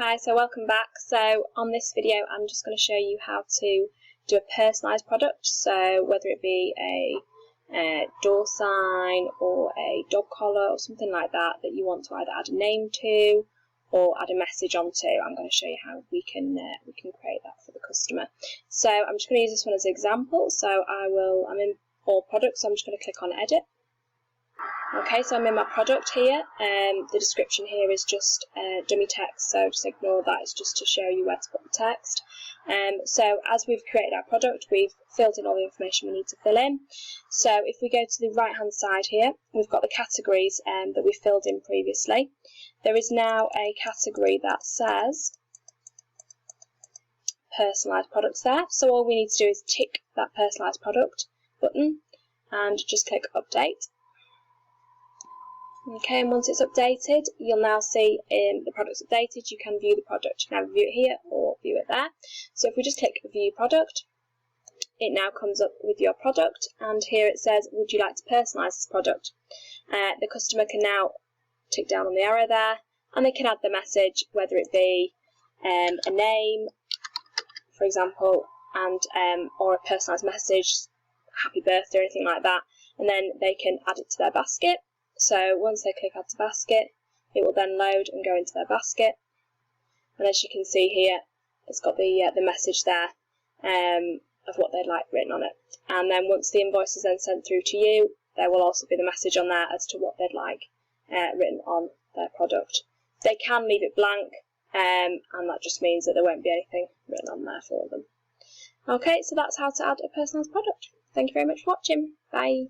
Hi, so welcome back. So on this video I'm just going to show you how to do a personalised product, so whether it be a door sign or a dog collar or something like that you want to either add a name to or add a message onto. I'm going to show you how we can create that for the customer. So I'm just going to use this one as an example. So I'm in all products, so I'm just going to click on edit. Okay, so I'm in my product here. The description here is just dummy text, so just ignore that. It's just to show you where to put the text. So as we've created our product, we've filled in all the information we need to fill in. So if we go to the right hand side here, we've got the categories that we filled in previously. There is now a category that says personalised products there. So all we need to do is tick that personalised product button and just click update. Okay, and once it's updated, you'll now see the product's updated. You can view the product. You can either view it here or view it there. So if we just click View Product, it now comes up with your product, and here it says, would you like to personalise this product? The customer can now tick down on the arrow there, and they can add the message, whether it be a name, for example, and or a personalised message, happy birthday, or anything like that, and then they can add it to their basket. So once they click add to basket, it will then load and go into their basket. And as you can see here, it's got the message there of what they'd like written on it. And then once the invoice is then sent through to you, there will also be the message on there as to what they'd like written on their product. They can leave it blank, and that just means that there won't be anything written on there for them. Okay, so that's how to add a personalised product. Thank you very much for watching. Bye.